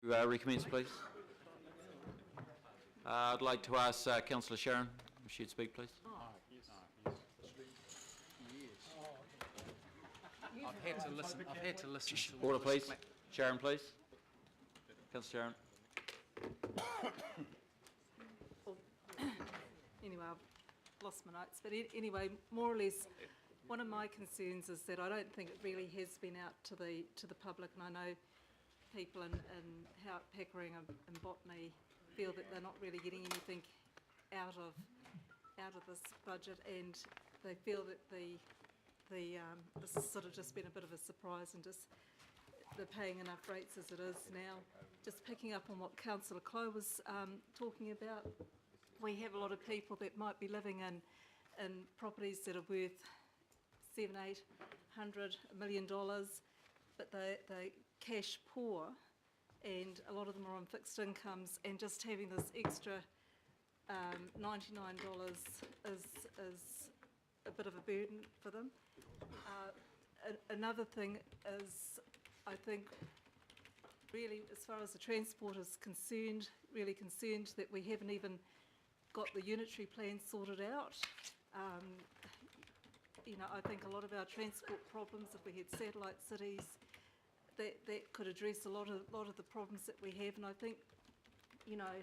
Recommence, please. I'd like to ask Councillor Sharon if she'd speak, please. I've had to listen. I've had to listen. To Order, please. Sharon, please. Councillor Sharon. Anyway, I've lost my notes. But anyway, more or less, one of my concerns is that I don't think it really has been out to the public, and I know people in Pickering and Botany feel that they're not really getting anything out of this budget, and they feel that this has sort of just been a bit of a surprise, and just they're paying enough rates as it is now. Just picking up on what Councillor Clough was talking about, we have a lot of people that might be living in properties that are worth $700, $800, $1 million, but they're cash poor, and a lot of them are on fixed incomes, and just having this extra $99 is a bit of a burden for them. Another thing is, I think, really, as far as the transport is concerned, really concerned that we haven't even got the unitary plan sorted out. You know, I think a lot of our transport problems, if we had satellite cities, that could address a lot of the problems that we have. And I think, you know,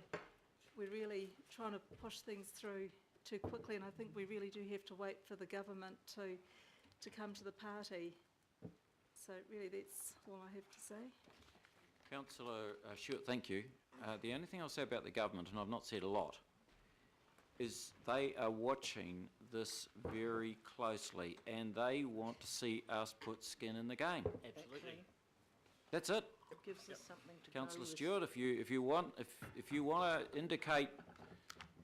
we're really trying to push things through too quickly, and I think we really do have to wait for the government to come to the party. So really, that's all I have to say. Councillor Stewart, thank you. The only thing I'll say about the government, and I've not said a lot, is they are watching this very closely, and they want to see us put skin in the game. Absolutely. That's it. It gives us something to Councillor go Stewart, if you want to indicate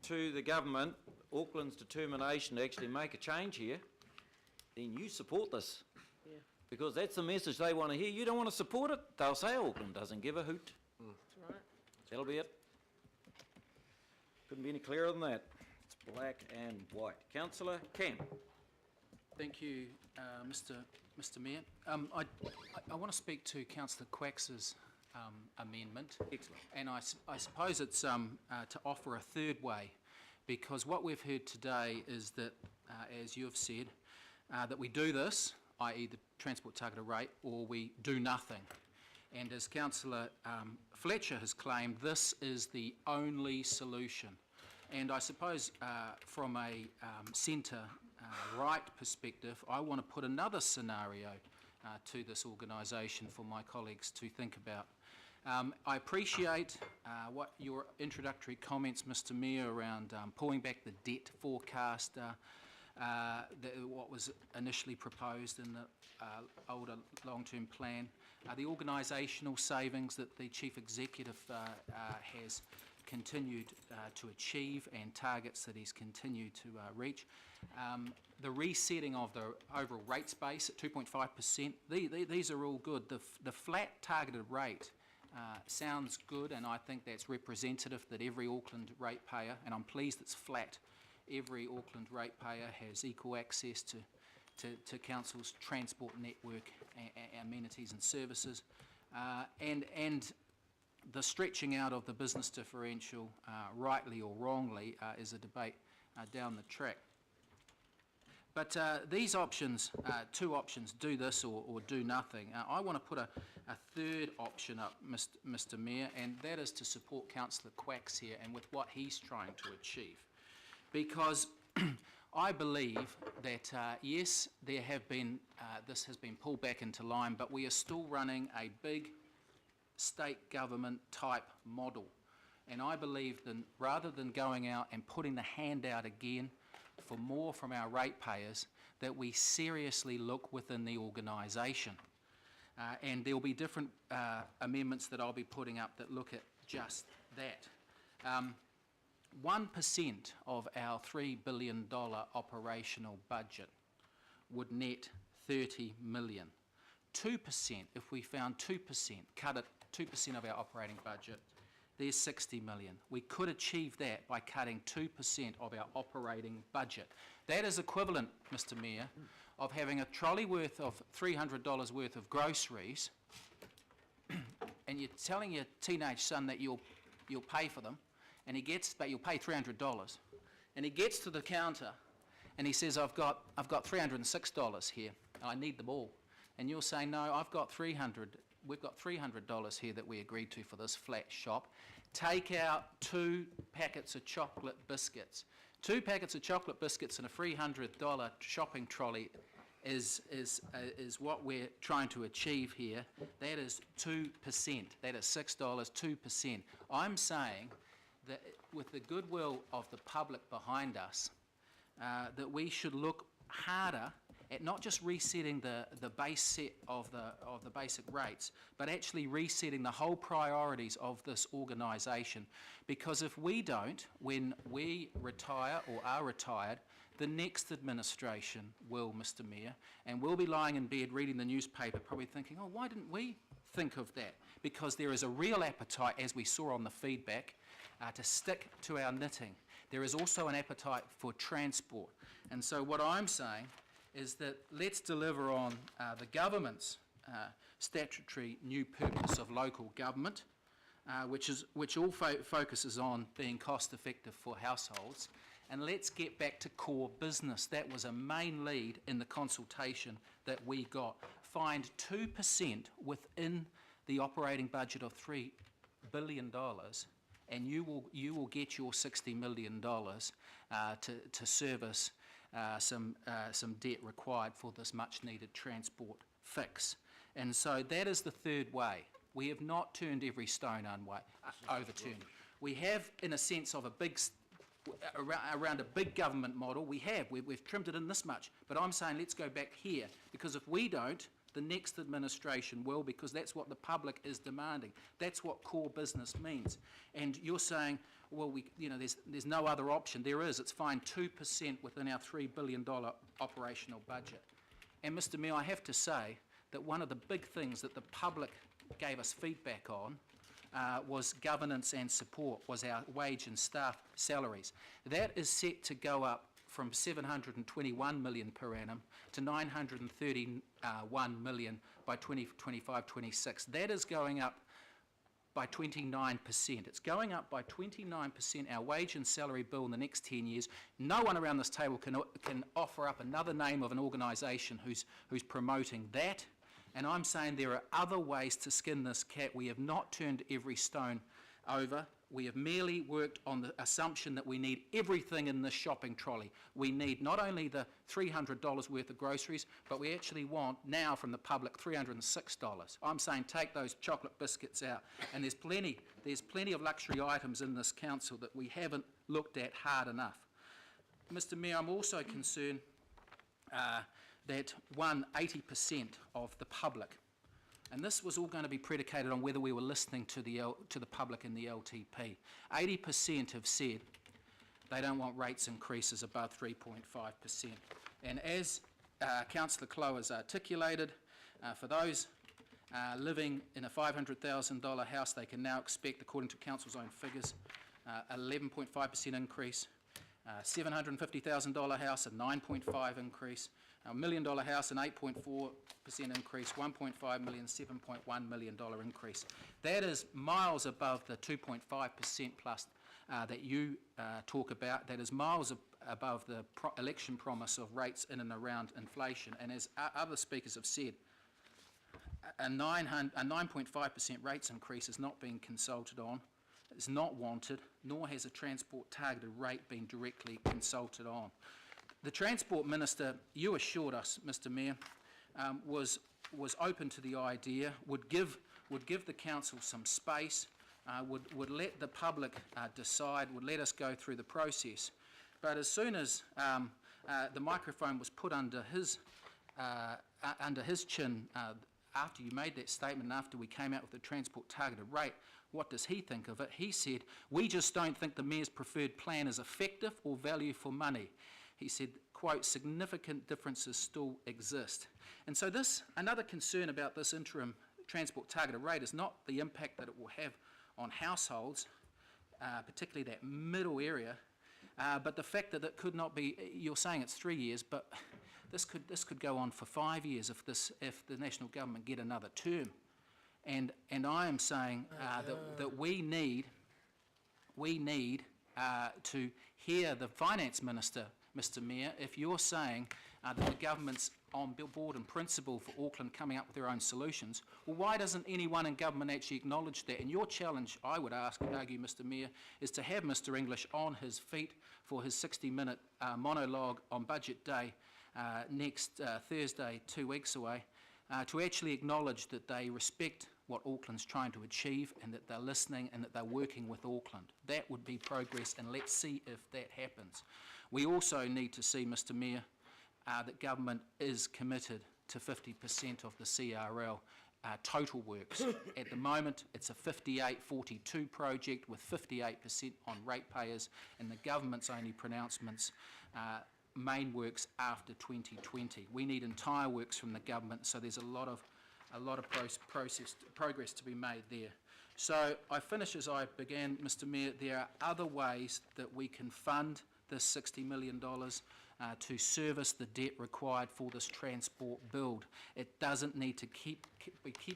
to the government Auckland's determination to actually make a change here, then you support this. Yeah. Because that's the message they want to hear. You don't want to support it, they'll say Auckland doesn't give a hoot. That's right. That'll be it. Couldn't be any clearer than that. It's black and white. Councillor Camp. Thank you, Mr. Mayor. I want to speak to Councillor Quacks's amendment. Excellent. And I suppose it's to offer a third way, because what we've heard today is that, as you have said, that we do this, i.e. the transport targeted rate, or we do nothing. And as Councillor Fletcher has claimed, this is the only solution. And I suppose from a centre-right perspective, I want to put another scenario to this organisation for my colleagues to think about. I appreciate what your introductory comments, Mr. Mayor, around pulling back the debt forecast, what was initially proposed in the older long-term plan, the organisational savings that the Chief Executive has continued to achieve, and targets that he's continued to reach. The resetting of the overall rate space at 2.5%, these are all good. The flat targeted rate sounds good, and I think that's representative that every Auckland ratepayer, and I'm pleased it's flat, every Auckland ratepayer has equal access to Council's transport network, amenities and services, and the stretching out of the business differential, rightly or wrongly, is a debate down the track. But these options, two options, do this or do nothing. I want to put a third option up, Mr. Mayor, and that is to support Councillor Quacks here and with what he's trying to achieve. Because I believe that, yes, there have been, this has been pulled back into line, but we are still running a big state government type model. And I believe that rather than going out and putting the hand out again for more from our ratepayers, that we seriously look within the organisation. And there will be different amendments that I'll be putting up that look at just that. 1% of our $3 billion operational budget would net 30 million. 2%, if we found 2%, cut it 2% of our operating budget, there's 60 million. We could achieve that by cutting 2% of our operating budget. That is equivalent, Mr. Mayor, of having a trolley worth of $300 worth of groceries, and and you're telling your teenage son that you'll pay for them, and but you'll pay $300, and he gets to the counter, and he says, I've got $306 here, and I need them all. And you're saying, no, we've got $300 here that we agreed to for this flat shop. Take out 2 packets of chocolate biscuits. 2 packets of chocolate biscuits and a $300 shopping trolley is what we're trying to achieve here. That is 2%. That is $6, 2%. I'm saying that with the goodwill of the public behind us, that we should look harder at not just resetting the base set of the basic rates, but actually resetting the whole priorities of this organisation. Because if we don't, when we retire or are retired, the next administration will, Mr Mayor, and we'll be lying in bed reading the newspaper probably thinking, oh, why didn't we think of that? Because there is a real appetite, as we saw on the feedback, to stick to our knitting. There is also an appetite for transport. And so what I'm saying is that let's deliver on the government's statutory new purpose of local government, which all focuses on being cost effective for households, and let's get back to core business. That was a main lead in the consultation that we got. Find 2% within the operating budget of $3 billion, and you will get your $60 million to service some debt required for this much-needed transport fix. And so that is the third way. We have not turned every stone overturned. We have, in a sense of around a big government model, we've trimmed it in this much. But I'm saying let's go back here, because if we don't, the next administration will, because that's what the public is demanding. That's what core business means. And you're saying, well, there's no other option. There is. It's find 2% within our $3 billion operational budget. And Mr Mayor, I have to say that one of the big things that the public gave us feedback on was governance and support, was our wage and staff salaries. That is set to go up from $721 million per annum to $931 million by 2025-26. That is going up by 29%. It's going up by 29%, our wage and salary bill in the next 10 years. No one around this table can offer up another name of an organisation who's promoting that. And I'm saying there are other ways to skin this cat. We have not turned every stone over. We have merely worked on the assumption that we need everything in this shopping trolley. We need not only the $300 worth of groceries, but we actually want now from the public $306. I'm saying take those chocolate biscuits out. And there's plenty of luxury items in this council that we haven't looked at hard enough. Mr Mayor, I'm also concerned that 80% of the public, and this was all going to be predicated on whether we were listening to the public in the LTP. 80% have said they don't want rates increases above 3.5%. And as Councillor Clough has articulated, for those living in a $500,000 house, they can now expect, according to Council's own figures, 11.5% increase. $750,000 house, a 9.5% increase. A $1 million house, an 8.4% increase. 1.5 million, $7.1 million increase. That is miles above the 2.5% plus that you talk about. That is miles above the election promise of rates in and around inflation. And as other speakers have said, a 9.5% rates increase is not being consulted on. It's not wanted, nor has a transport targeted rate been directly consulted on. The Transport Minister, you assured us, Mr Mayor, was open to the idea, would give the council some space, would let the public decide, would let us go through the process. But as soon as the microphone was put under his chin, after you made that statement and after we came out with the transport targeted rate, what does he think of it? He said, we just don't think the Mayor's preferred plan is effective or value for money. He said, quote, significant differences still exist. And so another concern about this interim transport targeted rate is not the impact that it will have on households, particularly that middle area, but the fact that it could not be, you're saying it's 3 years, but this could go on for 5 years if the national government get another term. And I am saying that we need to hear the Finance Minister, Mr Mayor, if you're saying that the government's on board in principle for Auckland coming up with their own solutions, well, why doesn't anyone in government actually acknowledge that? And your challenge, I would argue, Mr Mayor, is to have Mr English on his feet for his 60-minute monologue on Budget Day next Thursday, 2 weeks away, to actually acknowledge that they respect what Auckland's trying to achieve and that they're listening and that they're working with Auckland. That would be progress, and let's see if that happens. We also need to see, Mr Mayor, that government is committed to 50% of the CRL total works. At the moment, it's a 58-42 project with 58% on ratepayers, and the government's only pronouncements main works after 2020. We need entire works from the government, so there's a lot of progress to be made there. So I finish as I began, Mr Mayor. There are other ways that we can fund this $60 million to service the debt required for this transport build. It doesn't need to keep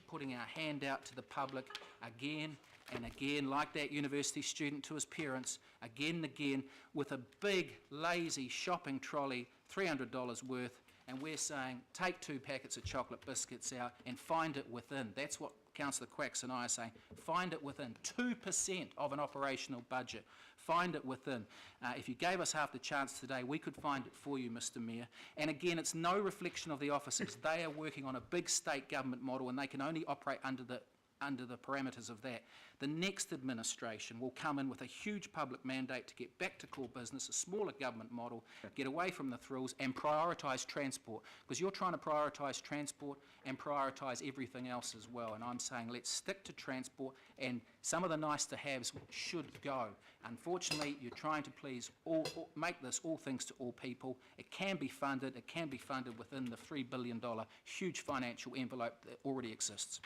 putting our hand out to the public again and again, like that university student to his parents, again and again, with a big, lazy shopping trolley, $300 worth, and we're saying, take 2 packets of chocolate biscuits out and find it within. That's what Councillor Quacks and I are saying. Find it within 2% of an operational budget. Find it within. If you gave us half the chance today, we could find it for you, Mr Mayor. And again, it's no reflection of the officers. They are working on a big state government model, and they can only operate under the parameters of that. The next administration will come in with a huge public mandate to get back to core business, a smaller government model, get away from the thrills and prioritise transport, because you're trying to prioritise transport and prioritise everything else as well. And I'm saying let's stick to transport, and some of the nice-to-haves should go. Unfortunately, you're trying to please make this all things to all people. It can be funded. It can be funded within the $3 billion huge financial envelope that already exists.